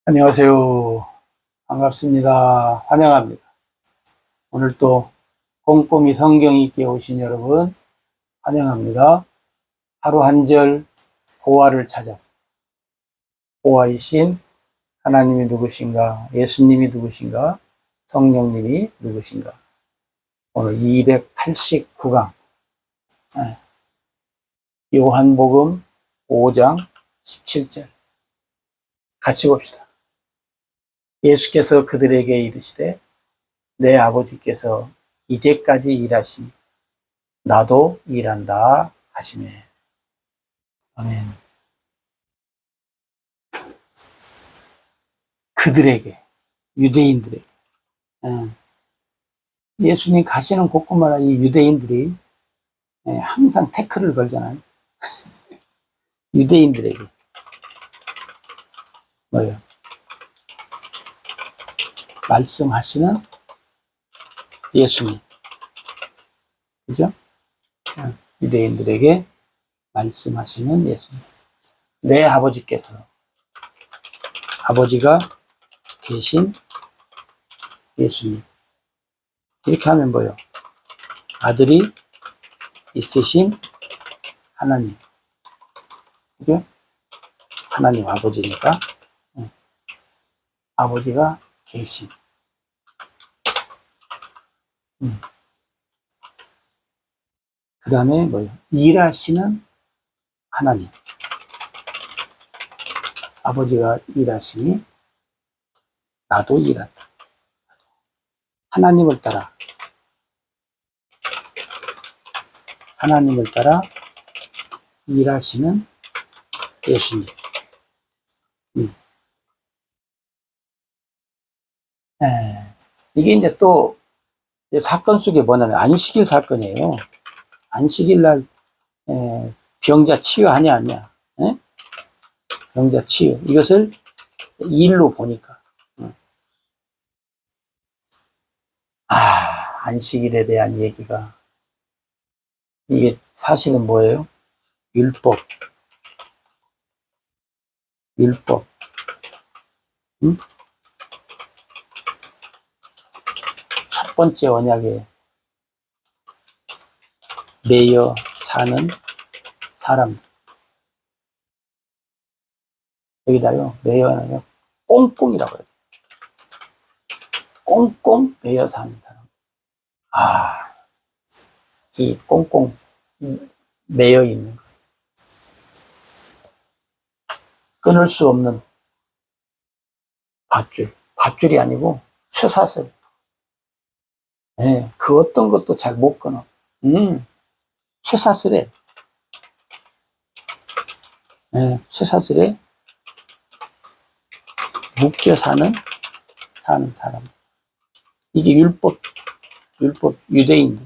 안녕하세요. 반갑습니다. 환영합니다. 오늘 또 꼼꼼히 성경 읽기에 오신 여러분 환영합니다. 하루 한 절 보화를 찾아서 보화이신 하나님이 누구신가, 예수님이 누구신가, 성령님이 누구신가. 오늘 289강 요한복음 5장 17절 같이 봅시다. 예수께서 그들에게 이르시되 내 아버지께서 이제까지 일하시니 나도 일한다 하시네. 아멘. 그들에게, 유대인들에게. 예수님 가시는 곳곳마다 이 유대인들이 항상 태클을 걸잖아요. 유대인들에게. 뭐예요? 말씀하시는 예수님. 그죠? 유대인들에게 말씀하시는 예수님. 내 아버지께서, 아버지가 계신 예수님. 이렇게 하면 뭐예요? 아들이 있으신 하나님. 그죠? 하나님 아버지니까. 아버지가 계신. 그 다음에 뭐예요? 일하시는 하나님. 아버지가 일하시니 나도 일한다. 하나님을 따라 일하시는 예수님. 이게 이제 또 사건 속에 뭐냐면 안식일 사건이에요. 안식일 날 병자 치유하냐 아니야. 병자 치유. 이것을 일로 보니까 안식일에 대한 얘기가 이게 사실은 뭐예요? 율법. 첫 번째 언약에 매여 사는 사람. 여기다요, 매여는 꽁꽁이라고 해요. 꽁꽁 매여 사는 사람. 이 꽁꽁 매여 있는 거. 끊을 수 없는 밧줄. 밧줄이 아니고 쇠사슬. 그 어떤 것도 잘 못 끊어. 쇠사슬에, 쇠사슬에 묶여 사는 사람. 이게 율법, 유대인들.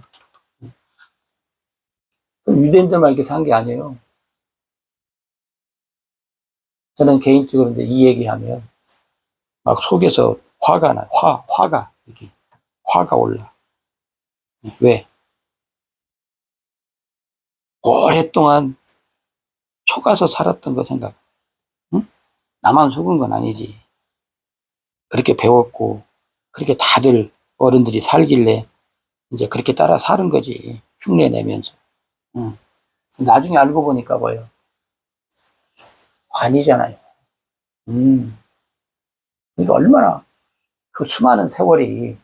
그럼 유대인들만 이렇게 산 게 아니에요. 저는 개인적으로 이제 이 얘기하면 막 속에서 화가 나요. 화가, 이렇게. 화가 올라. 왜? 오랫동안 속아서 살았던 거 생각. 응? 나만 속은 건 아니지. 그렇게 배웠고, 그렇게 다들 어른들이 살길래 이제 그렇게 따라 사는 거지. 흉내 내면서. 응. 나중에 알고 보니까 뭐예요? 아니잖아요. 그러니까 얼마나 그 수많은 세월이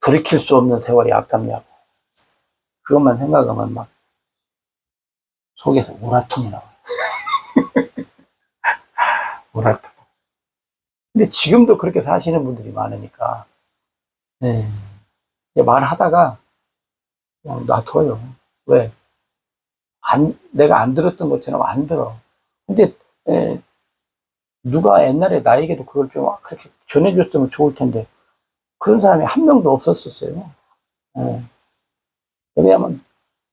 돌이킬 수 없는 세월이 아깝냐고. 그것만 생각하면 막 속에서 우라통이 나와요. 우라통. 근데 지금도 그렇게 사시는 분들이 많으니까, 이제 말하다가 그냥 놔둬요. 왜? 내가 안 들었던 것처럼 안 들어. 근데, 누가 옛날에 나에게도 그걸 좀 그렇게 전해줬으면 좋을 텐데, 그런 사람이 한 명도 없었었어요. 왜냐하면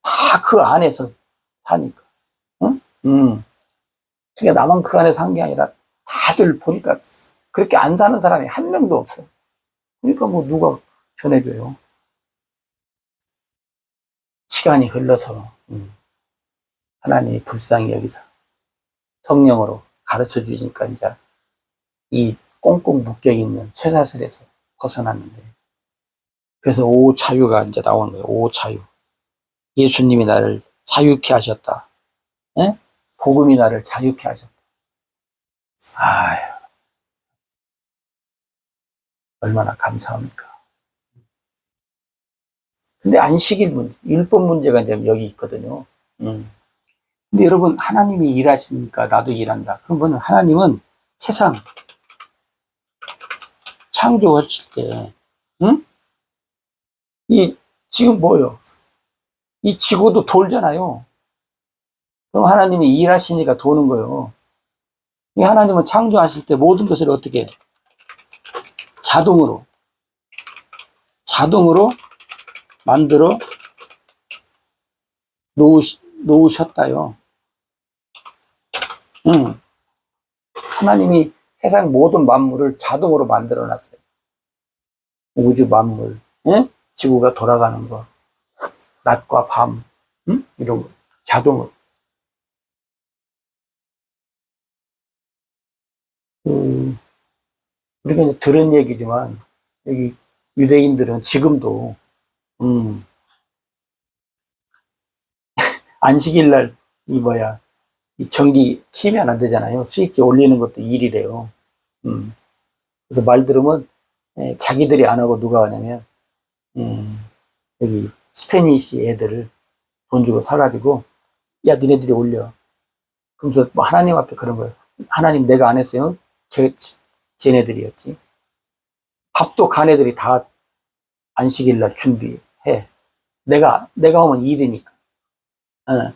다 그 안에서 사니까. 응? 그러니까 나만 그 안에 산 게 아니라 다들 보니까 그렇게 안 사는 사람이 한 명도 없어요. 그러니까 뭐 누가 전해줘요. 시간이 흘러서 하나님이 불쌍히 여기서 성령으로 가르쳐 주시니까 이제 이 꽁꽁 묶여 있는 쇠사슬에서 벗어났는데, 그래서 오차유가 이제 나오는 거예요. 오차유. 예수님이 나를 자유케 하셨다. 예? 복음이 나를 자유케 하셨다. 아유, 얼마나 감사합니까? 근데 안식일 문제, 율법 문제가 이제 여기 있거든요. 근데 여러분, 하나님이 일하시니까 나도 일한다. 그러면 하나님은 세상 창조하실 때, 응? 지금 뭐요? 이 지구도 돌잖아요. 그럼 하나님이 일하시니까 도는 거예요. 이 하나님은 창조하실 때 모든 것을 어떻게 자동으로 만들어 놓으셨다요. 하나님이 세상 모든 만물을 자동으로 만들어 놨어요. 우주 만물, 예? 지구가 돌아가는 거, 낮과 밤, 이런 거, 자동으로. 우리가 이제 들은 얘기지만, 여기 유대인들은 지금도, 안식일날, 이 전기 키면 안 되잖아요. 수익기 올리는 것도 일이래요. 그래서 말 들으면, 자기들이 안 하고 누가 하냐면, 여기 스페니시 애들을 돈 주고 사가지고, 야, 니네들이 올려. 그러면서 뭐 하나님 앞에 그런 거예요. 하나님 내가 안 했어요. 쟤네들이었지. 밥도 가네들이 다 안식일날 준비해. 내가 오면 일이니까. 어.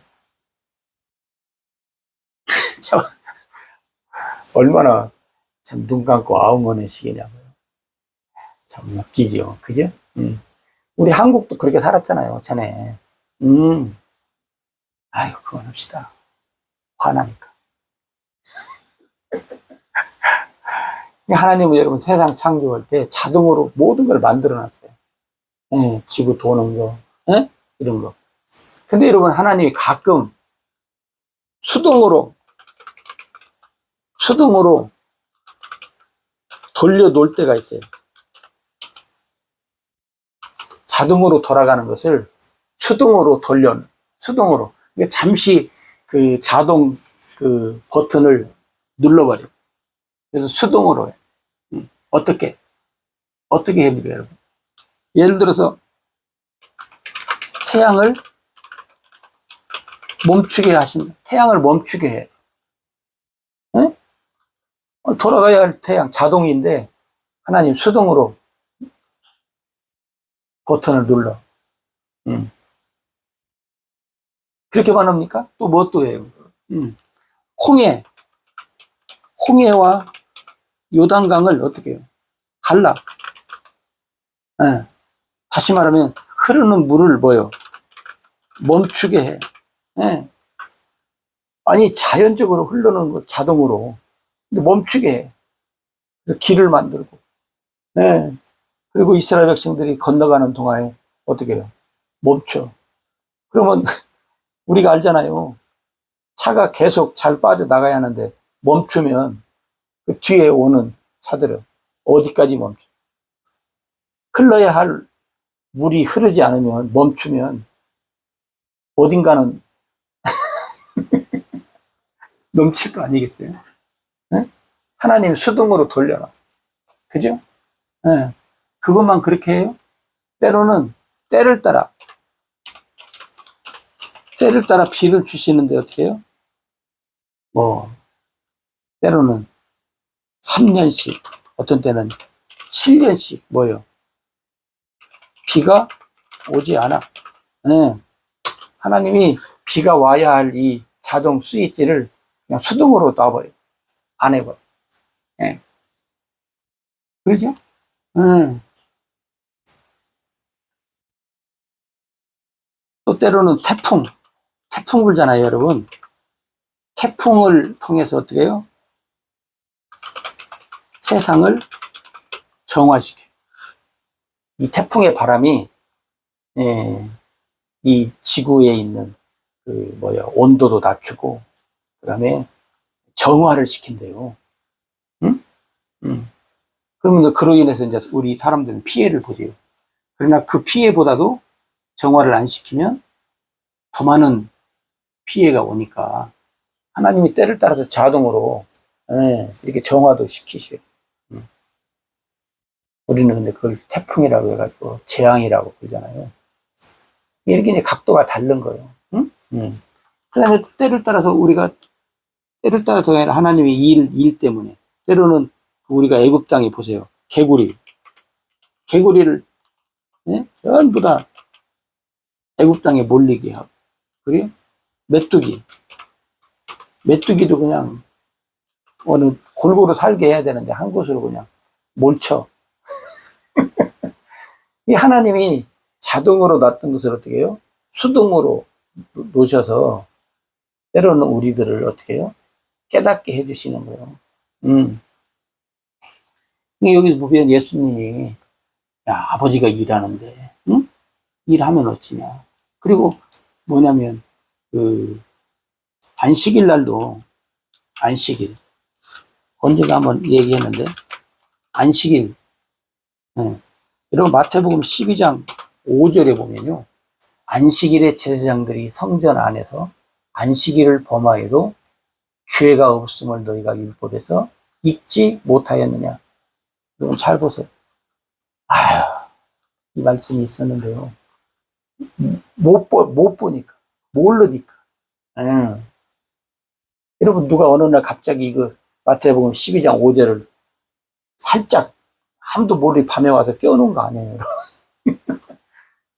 참, 얼마나 참 눈 감고 아웅하는 시기냐고요. 참 웃기죠. 그죠? 우리 한국도 그렇게 살았잖아요. 전에. 아유, 그만합시다. 화나니까. 하나님은 여러분 세상 창조할 때 자동으로 모든 걸 만들어 놨어요. 예, 지구 도는 거, 예? 이런 거. 근데 여러분 하나님이 가끔 수동으로 돌려 놓을 때가 있어요. 자동으로 돌아가는 것을 수동으로. 잠시 그 자동 그 버튼을 눌러버려요. 그래서 수동으로 해. 어떻게 합니까, 여러분? 예를 들어서 태양을 멈추게 해. 네? 돌아가야 할 태양, 자동인데, 하나님 수동으로 버튼을 눌러. 그렇게만 합니까? 또 뭐 또 해요? 홍해와 요단강을 어떻게 해요? 갈라. 네. 다시 말하면, 흐르는 물을 멈추게 해. 네. 아니, 자연적으로 흐르는 거 자동으로. 근데 멈추게 해. 그래서 길을 만들고. 네. 그리고 이스라엘 백성들이 건너가는 동안에 어떻게 해요? 멈춰. 그러면 우리가 알잖아요. 차가 계속 잘 빠져나가야 하는데 멈추면 그 뒤에 오는 차들은 어디까지 멈춰? 흘러야 할 물이 흐르지 않으면 멈추면 어딘가는 넘칠 거 아니겠어요? 네? 하나님 수동으로 돌려라. 그죠? 네. 그것만 그렇게 해요? 때로는 때를 따라 비를 주시는데 어떻게 해요? 때로는 3년씩, 어떤 때는 7년씩 비가 오지 않아. 네. 하나님이 비가 와야 할 이 자동 스위치를 그냥 수동으로 놔버려. 안 해버려. 네. 그렇죠? 네. 또 때로는 태풍 불잖아요, 여러분. 태풍을 통해서 어떻게 해요? 세상을 정화시켜. 이 태풍의 바람이, 이 지구에 있는 온도도 낮추고, 그 다음에 정화를 시킨대요. 응? 그러면 그로 인해서 이제 우리 사람들은 피해를 보지요. 그러나 그 피해보다도 정화를 안 시키면 더 많은 피해가 오니까 하나님이 때를 따라서 자동으로 이렇게 정화도 시키시고. 우리는 근데 그걸 태풍이라고 해가지고 재앙이라고 그러잖아요. 이렇게 이제 각도가 다른 거예요. 응? 그 다음에 때를 따라서 하나님의 일 때문에 때로는 우리가 애굽 땅에 보세요. 개구리를 전부 다 애굽 땅에 몰리게 하고, 그리고 메뚜기도 그냥 어느 골고루 살게 해야 되는데 한 곳으로 그냥 몰쳐. 이 하나님이 자동으로 놨던 것을 어떻게 해요? 수동으로 놓으셔서 때로는 우리들을 어떻게 해요? 깨닫게 해주시는 거예요. 여기 보면 예수님이, 야, 아버지가 일하는데, 응? 일하면 어찌냐. 그리고 뭐냐면, 안식일 날도, 언제가 한번 얘기했는데, 안식일, 여러분 마태복음 12장 5절에 보면요. 안식일에 제사장들이 성전 안에서 안식일을 범하여도 죄가 없음을 너희가 율법에서 읽지 못하였느냐. 여러분 잘 보세요. 아휴, 이 말씀이 있었는데요. 못 보니까. 모르니까. 여러분 누가 어느 날 갑자기 이거 마태복음 12장 5절을 살짝 아무도 모르게 밤에 와서 깨워놓은 거 아니에요.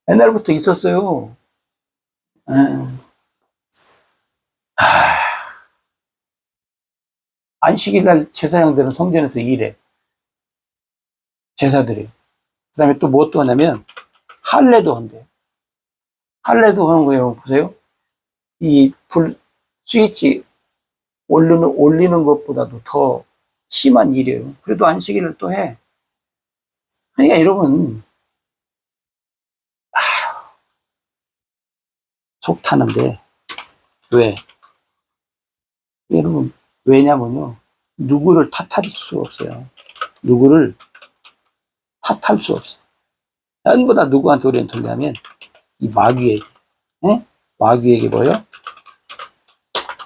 옛날부터 있었어요. 안식일날 제사장들은 성전에서 일해. 제사들이. 그 다음에 또 뭐 또 하냐면, 할례도 한대요. 할례도 하는 거예요. 보세요. 이 스위치 올리는 것보다도 더 심한 일이에요. 그래도 안식일을 또 해. 그러니까 여러분, 속 타는데, 왜? 여러분, 왜냐면요. 누구를 탓할 수 없어요. 누구를 탓할 수 없어요. 전부 다 누구한테 우리는 돌리냐면, 이 마귀에게. 마귀에게 뭐요?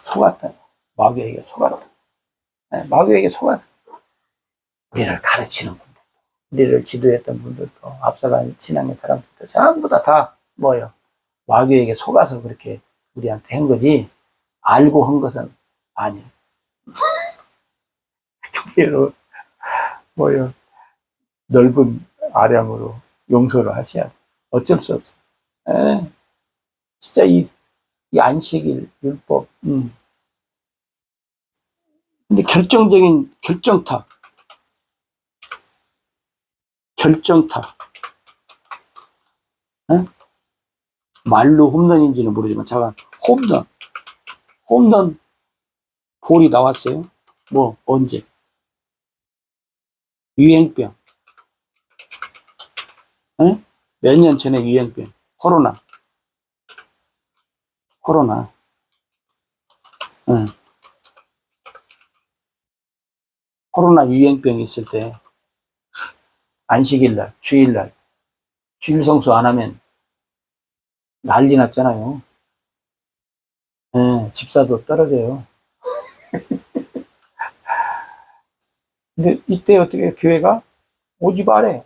속았다. 마귀에게 속았다. 마귀에게 속아서 우리를 가르치는 분들, 우리를 지도했던 분들도, 앞서간 신앙의 사람들도 전부 다 뭐예요? 마귀에게 속아서 그렇게 우리한테 한 거지, 알고 한 것은 아니에요. 그대로 뭐예요? 넓은 아량으로 용서를 하셔야 돼. 어쩔 수 없어요. 진짜 이 안식일 율법. 근데 결정적인 결정타. 말로 홈런인지는 모르지만, 잠깐, 홈런 볼이 나왔어요. 뭐, 언제? 유행병. 몇 년 전에 유행병. 코로나. 코로나 유행병이 있을 때, 안식일날, 주일 성수 안 하면 난리 났잖아요. 집사도 떨어져요. 근데 이때 어떻게 교회가 오지 말해.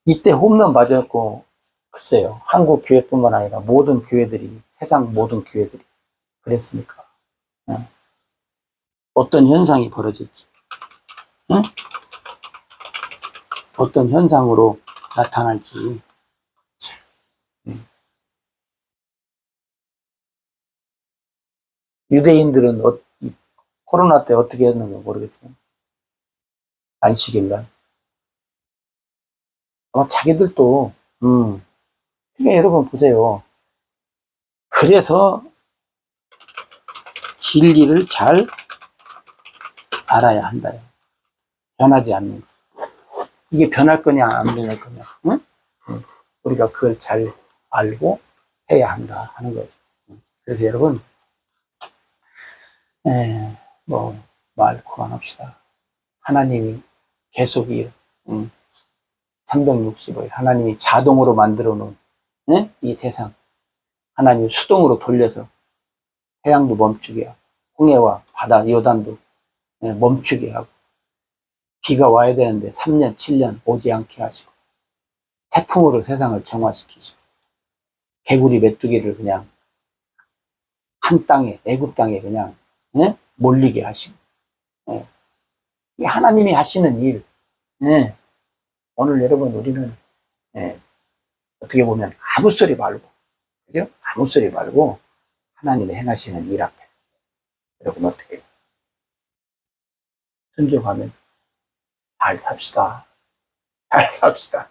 이때 홈런 맞았고, 글쎄요. 한국 교회뿐만 아니라 모든 교회들이, 세상 모든 교회들이 그랬으니까. 어떤 현상이 벌어질지, 어떤 현상으로 나타날지. 유대인들은 코로나 때 어떻게 했는가 모르겠어요. 안식일날. 아마 자기들도, 그러니까 여러분 보세요. 그래서 진리를 잘 알아야 한다요. 변하지 않는 거. 이게 변할 거냐, 안 변할 거냐. 우리가 그걸 잘 알고 해야 한다 하는 거죠. 그래서 여러분, 말 그만합시다. 하나님이 계속 365일 하나님이 자동으로 만들어 놓은 이 세상 하나님이 수동으로 돌려서 태양도 멈추게 하고 홍해와 바다 요단도 멈추게 하고 비가 와야 되는데 3년 7년 오지 않게 하시고 태풍으로 세상을 정화시키시고 개구리 메뚜기를 그냥 한 땅에 애굽 땅에 그냥 몰리게 하시고 이 하나님이 하시는 일 오늘 여러분 우리는 어떻게 보면 아무 소리 말고 그죠? 아무 소리 말고 하나님이 행하시는 일 앞에 여러분 어떻게 해요? 순종하면서 잘 삽시다. 잘 삽시다.